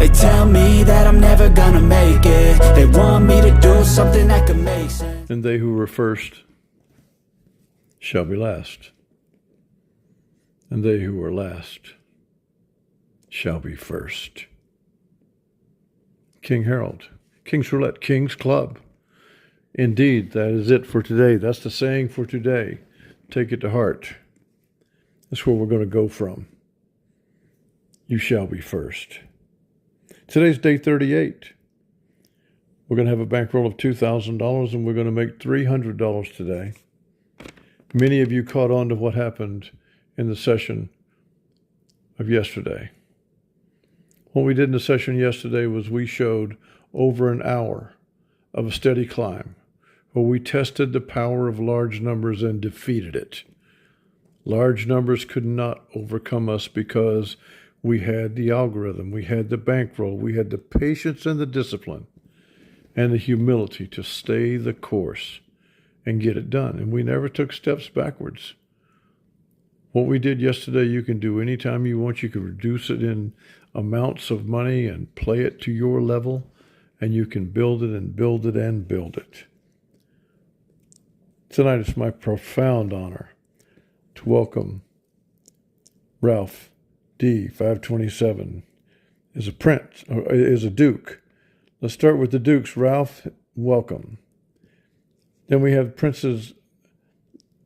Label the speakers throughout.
Speaker 1: They tell me that I'm never gonna make it. They want me to do something that could make sense.
Speaker 2: And they who were first shall be last. And they who were last shall be first. King Harold, King's Roulette, King's Club. Indeed, that is it for today. That's the saying for today. Take it to heart. That's where we're going to go from. You shall be first. Today's day 38. We're going to have a bankroll of $2,000 and we're going to make $300 today. Many of you caught on to what happened in the session of yesterday. What we did in the session yesterday was we showed over an hour of a steady climb where we tested the power of large numbers and defeated it. Large numbers could not overcome us because we had the algorithm, we had the bankroll, we had the patience and the discipline and the humility to stay the course and get it done. And we never took steps backwards. What we did yesterday, you can do anytime you want. You can reduce it in amounts of money and play it to your level, and you can build it and build it and build it. Tonight, it's my profound honor to welcome Ralph D. 527 is a prince, or is a duke. Let's start with the dukes. Ralph, welcome. Then we have princes.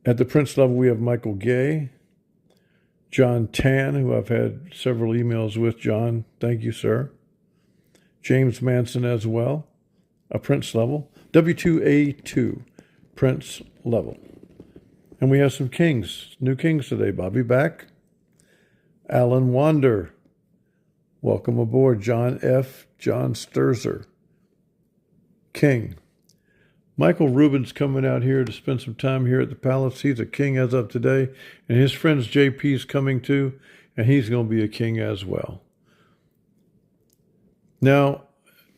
Speaker 2: At the prince level, we have Michael Gay, John Tan, who I've had several emails with. John, thank you, sir. James Manson as well, a prince level. W2A2, prince level. And we have some kings, new kings today. Bobby Back, Alan Wander, welcome aboard. John F., John Sturzer, king. Michael Rubin's coming out here to spend some time here at the palace. He's a king as of today. And his friends JP's coming too, and he's going to be a king as well. Now,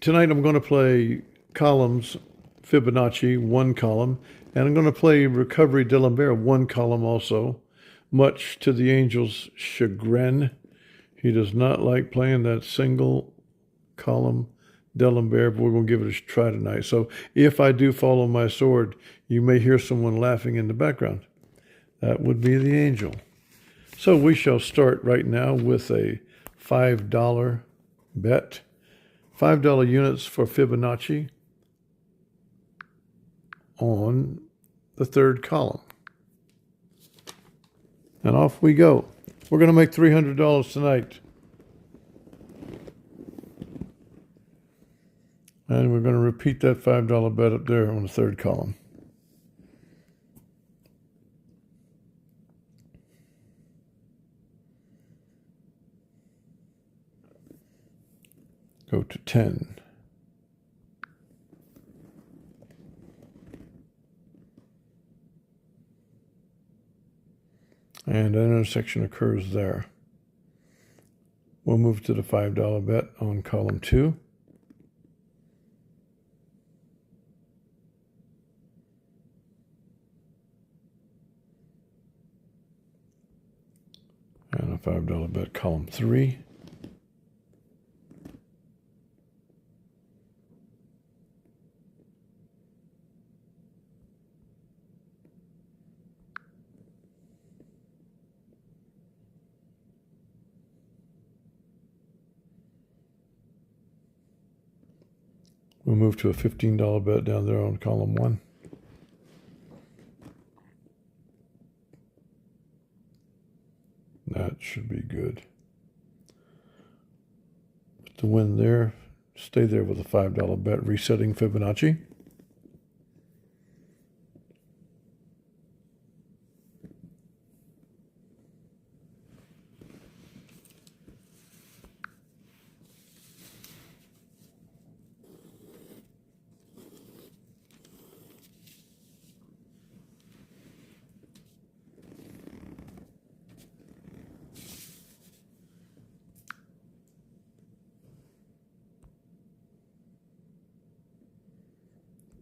Speaker 2: tonight I'm going to play columns, Fibonacci, one column, and I'm going to play Recovery D'Alembert, one column also, much to the angel's chagrin. He does not like playing that single column D'Alembert, but we're going to give it a try tonight. So if I do follow my sword, you may hear someone laughing in the background. That would be the angel. So we shall start right now with a $5 bet. $5 units for Fibonacci on the third column. And off we go. We're going to make $300 tonight. And we're going to repeat that $5 bet up there on the third column. Go to 10. And an intersection occurs there. We'll move to the $5 bet on column 2. And a $5 bet column 3. We'll move to a $15 bet down there on column 1. That should be good. To win there, stay there with a $5 bet, resetting Fibonacci.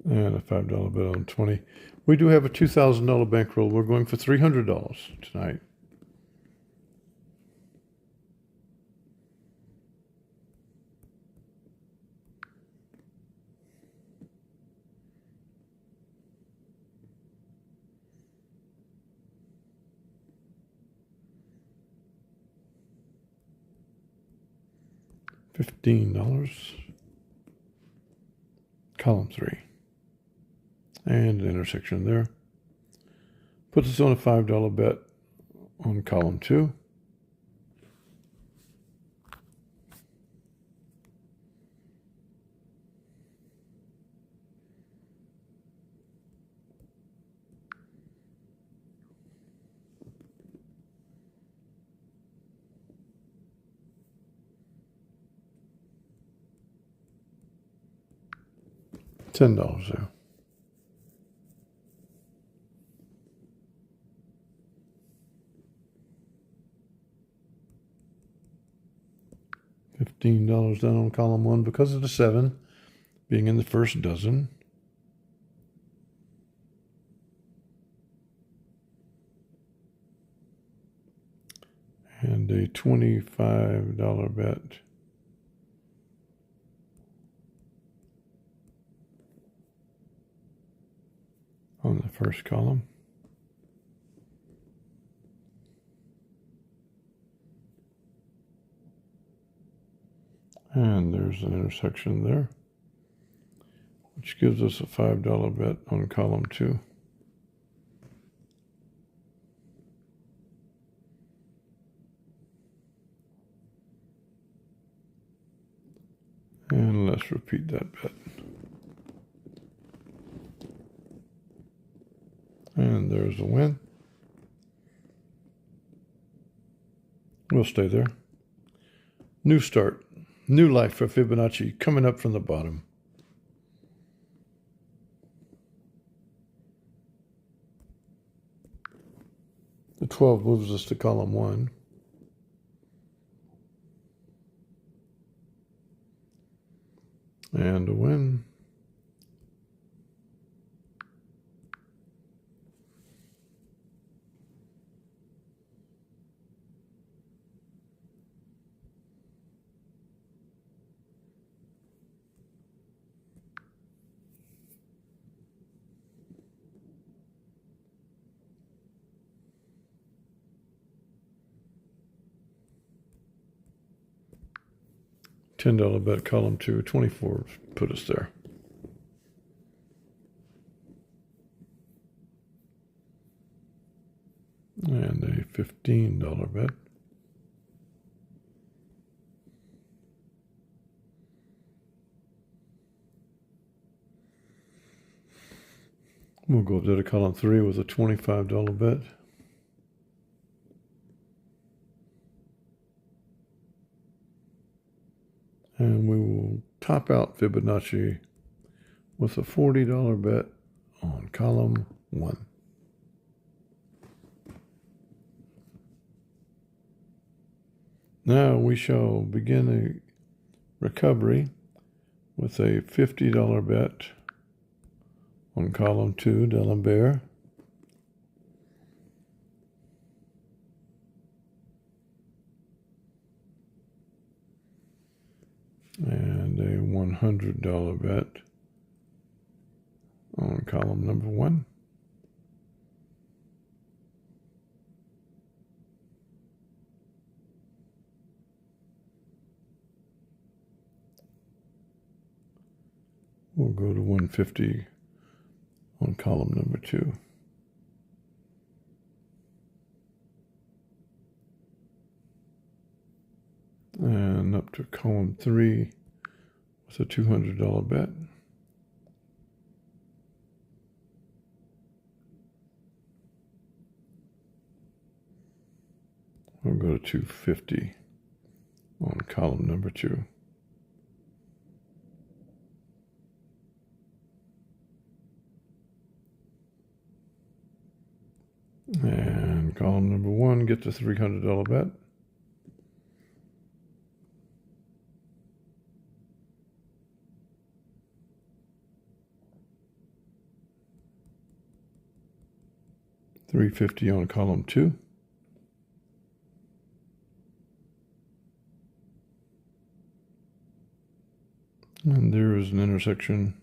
Speaker 2: And a $5 bet on 20. We do have a $2,000 bankroll. We're going for $300 tonight. $15. Column 3. And an intersection there. Puts us on a $5 bet on column 2. $10 there. $15 down on column 1 because of the 7 being in the first dozen. And a $25 bet on the first column. And there's an intersection there, which gives us a $5 bet on column 2. And let's repeat that bet. And there's a win. We'll stay there. New start. New life for Fibonacci coming up from the bottom. The 12 moves us to column 1. And a win. $10 bet column 2, 24 put us there. And a $15 bet. We'll go up there to column 3 with a $25 bet. And we will top out Fibonacci with a $40 bet on column 1. Now we shall begin a recovery with a $50 bet on column 2, D'Alembert. And a $100 bet on column number 1. We'll go to 150 on column number 2. And up to column 3 with a $200 bet. We'll go to 250 on column number 2. And column number 1 gets a $300 bet. $350 on column 2. And there is an intersection.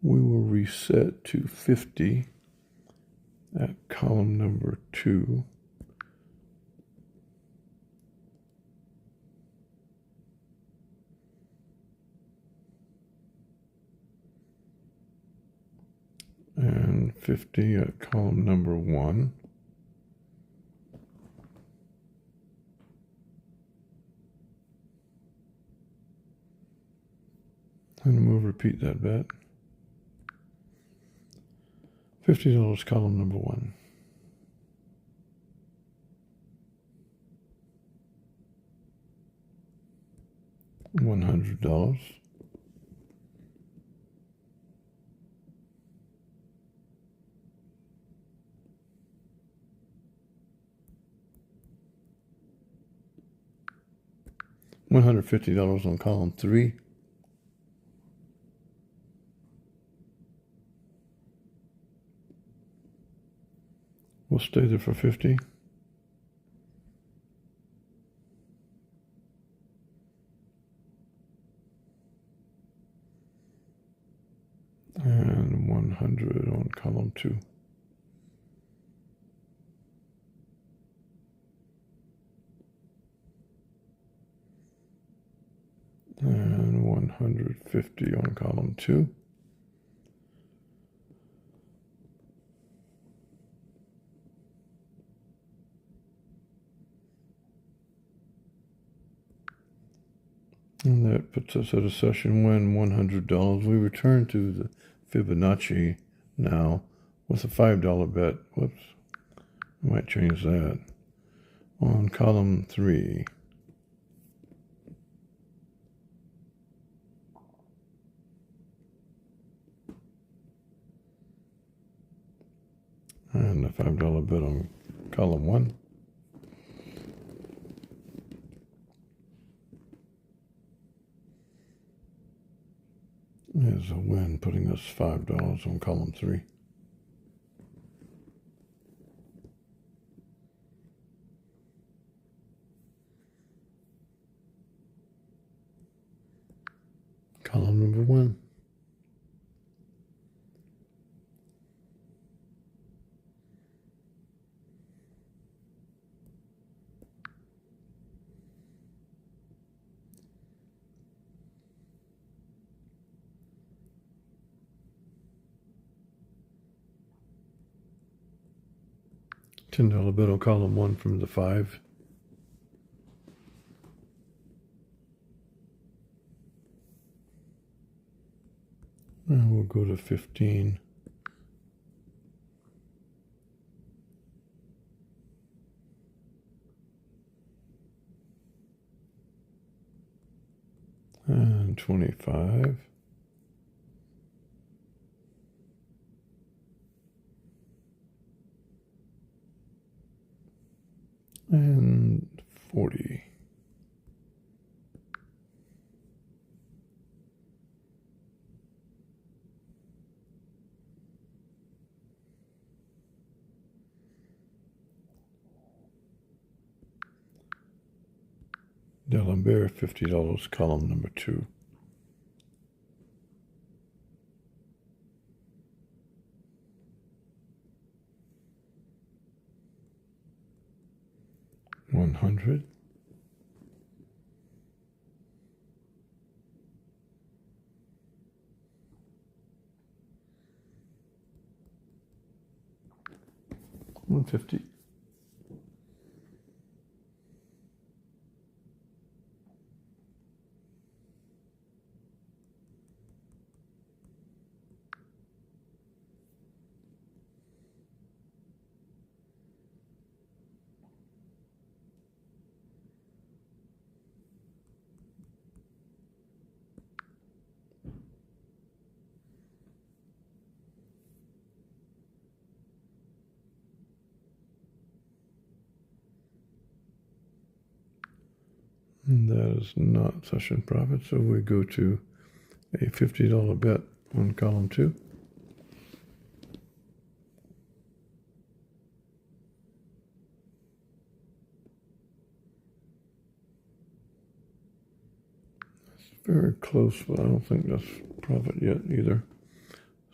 Speaker 2: We will reset to 50 at column number 2. And 50 at column number 1. And we'll repeat that bet. $50 column number 1. $100. $150 on column 3. We'll stay there for 50. And 100 on column 2. And 150 on column 2. And that puts us at a session win, $100. We return to the Fibonacci now with a $5 bet. Whoops, I might change that. On column 3. And a $5 bet on column 1. Is a win, putting us $5 on column 3. Column number 1. $10 bet on column 1 from the 5. And we'll go to 15. And 25. And 40. D'Alembert, $50, column number 2. $100. $150. And that is not session profit, so we go to a $50 bet on column 2. That's very close, but I don't think that's profit yet either.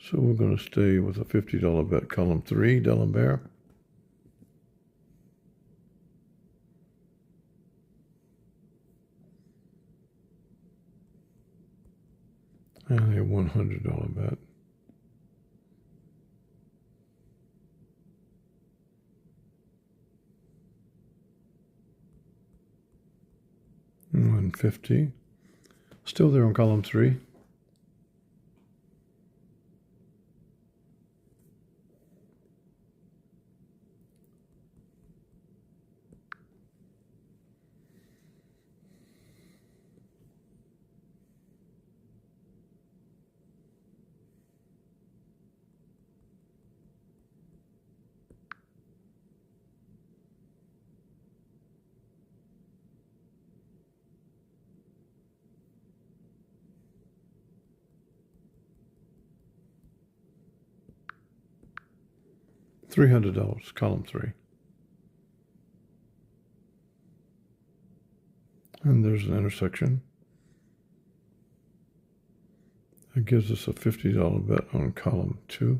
Speaker 2: So we're going to stay with a $50 bet, column 3, D'Alembert. And a $100 bet. $150. Still there on column 3. $300, column 3. And there's an intersection. That gives us a $50 bet on column 2.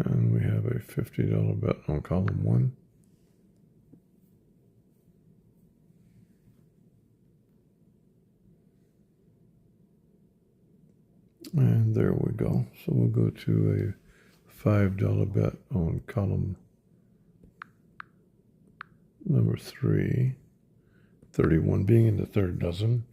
Speaker 2: And we have a $50 bet on column 1. And there we go. So we'll go to a $5 bet on column number 3. 31 being in the third dozen.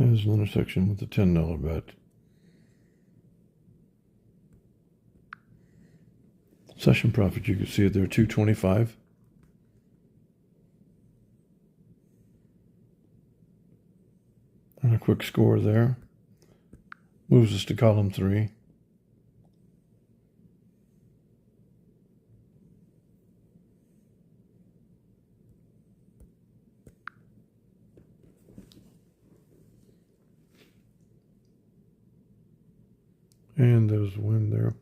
Speaker 2: There's an intersection with the $10 bet. Session profit, you can see it there, $225. And a quick score there. Moves us to column 3. And there's a win there.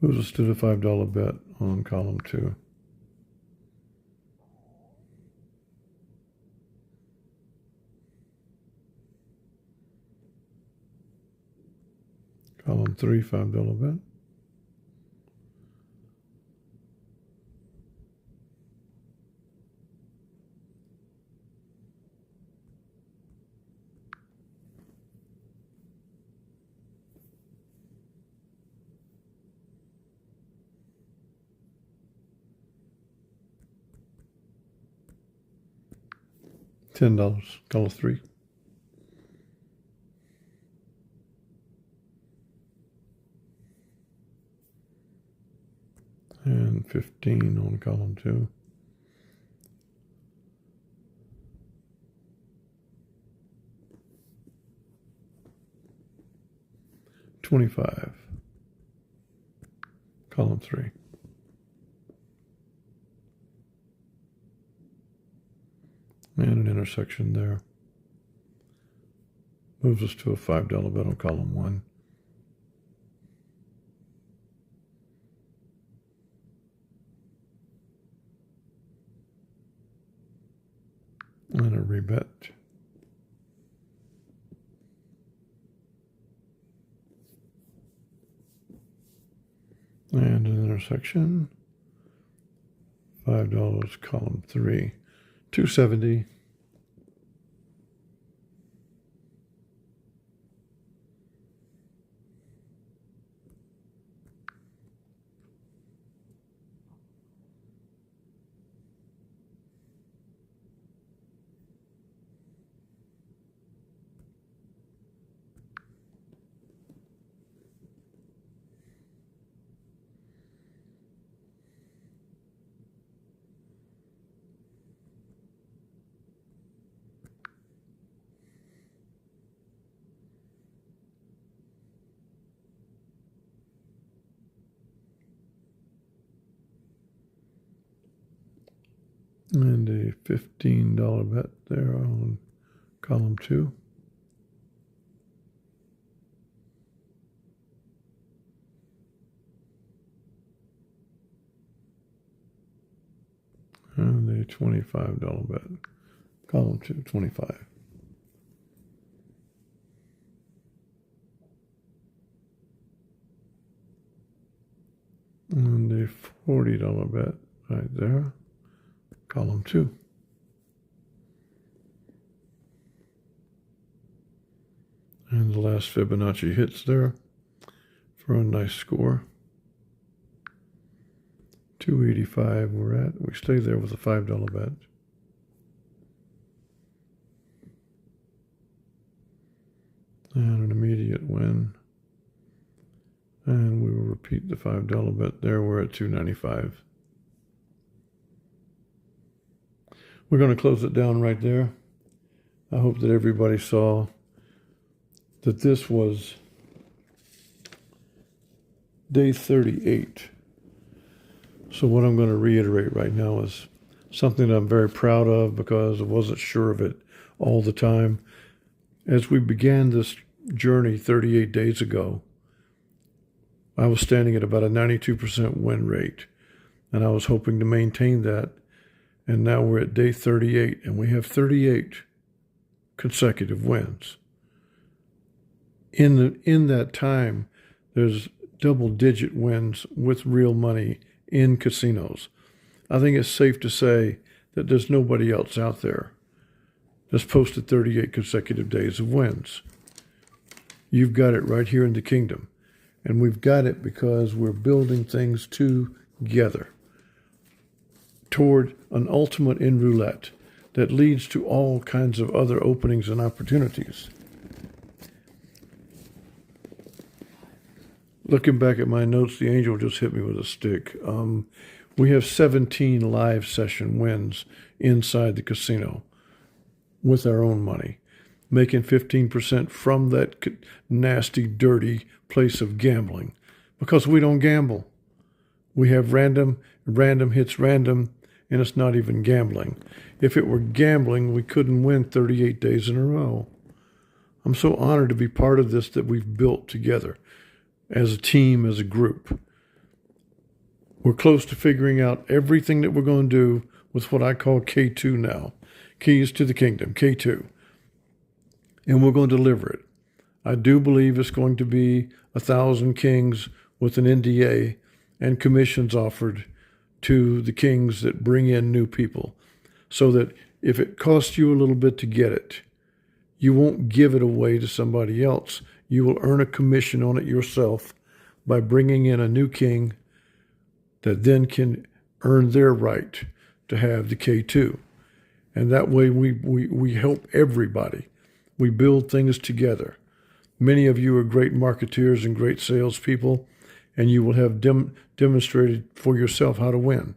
Speaker 2: Moves us to the $5 bet on column 2. Column 3, $5 bet. $10, column 3. And 15 on column 2. $25, column 3. And an intersection there. Moves us to a $5 bet on column 1. And a rebet. And an intersection. $5, column 3. $270. And a $15 bet there on column 2. And a $25 bet, column 2, 25. And a $40 bet right there, column 2. And the last Fibonacci hits there for a nice score. 285 we're at. We stay there with a $5 bet. And an immediate win. And we will repeat the $5 bet there. We're at 295. We're going to close it down right there. I hope that everybody saw that this was day 38. So what I'm going to reiterate right now is something that I'm very proud of because I wasn't sure of it all the time. As we began this journey 38 days ago, I was standing at about a 92% win rate, and I was hoping to maintain that. And now we're at day 38, and we have 38 consecutive wins. In that time, there's double-digit wins with real money in casinos. I think it's safe to say that there's nobody else out there that's posted 38 consecutive days of wins. You've got it right here in the kingdom. And we've got it because we're building things together toward an ultimate in roulette that leads to all kinds of other openings and opportunities. Looking back at my notes, the angel just hit me with a stick. We have 17 live session wins inside the casino with our own money, making 15% from that nasty, dirty place of gambling, because we don't gamble. We have random hits random, and it's not even gambling. If it were gambling, we couldn't win 38 days in a row. I'm so honored to be part of this that we've built together as a team, as a group. We're close to figuring out everything that we're going to do with what I call K2 now, Keys to the Kingdom, K2. And we're going to deliver it. I do believe it's going to be 1,000 kings with an NDA and commissions offered to the kings that bring in new people, so that if it costs you a little bit to get it, you won't give it away to somebody else. You will earn a commission on it yourself by bringing in a new king that then can earn their right to have the K2. And that way we help everybody. We build things together. Many of you are great marketeers and great salespeople, and you will have demonstrated for yourself how to win.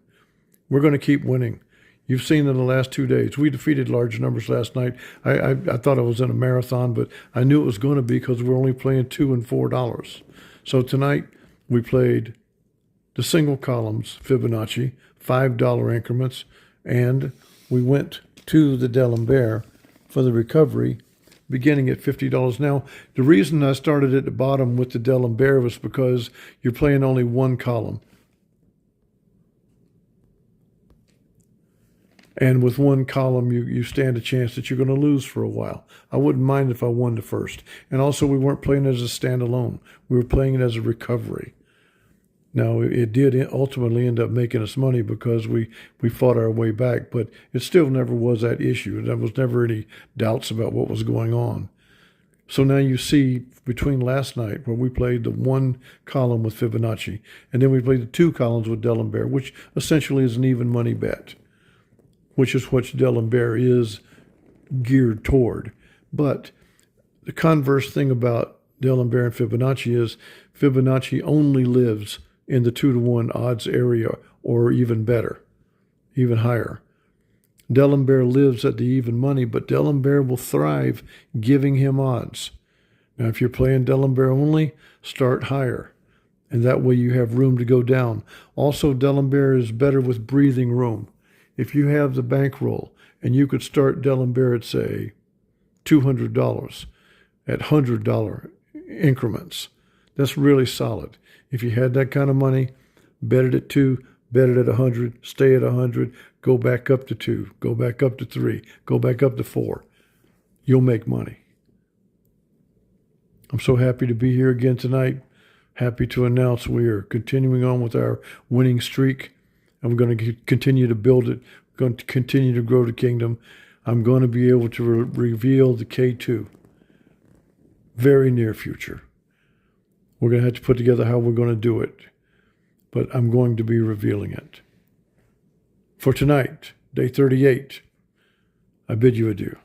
Speaker 2: We're going to keep winning. You've seen in the last 2 days, we defeated large numbers last night. I thought I was in a marathon, but I knew it was going to be because we're only playing $2 and $4. So tonight we played the single columns, Fibonacci, $5 increments, and we went to the D'Alembert for the recovery, beginning at $50. Now, the reason I started at the bottom with the D'Alembert was because you're playing only one column. And with one column, you stand a chance that you're going to lose for a while. I wouldn't mind if I won the first. And also, we weren't playing it as a standalone. We were playing it as a recovery. Now, it did ultimately end up making us money because we fought our way back, but it still never was that issue. There was never any doubts about what was going on. So now you see between last night where we played the one column with Fibonacci, and then we played the two columns with D'Alembert, which essentially is an even money bet, which is what D'Alembert is geared toward. But the converse thing about D'Alembert and Fibonacci is Fibonacci only lives in the 2-to-1 odds area, or even better, even higher. D'Alembert lives at the even money, but D'Alembert will thrive giving him odds. Now, if you're playing D'Alembert only, start higher, and that way you have room to go down. Also, D'Alembert is better with breathing room. if you have the bankroll and you could start Dell & Barrett, say, $200 at $100 increments, that's really solid. If you had that kind of money, bet it at 2, bet it at 100, stay at 100, go back up to 2, go back up to 3, go back up to 4. You'll make money. I'm so happy to be here again tonight. Happy to announce we are continuing on with our winning streak. I'm going to continue to build it. We're going to continue to grow the kingdom. I'm going to be able to reveal the K2 very near future. We're going to have to put together how we're going to do it, but I'm going to be revealing it. For tonight, day 38, I bid you adieu.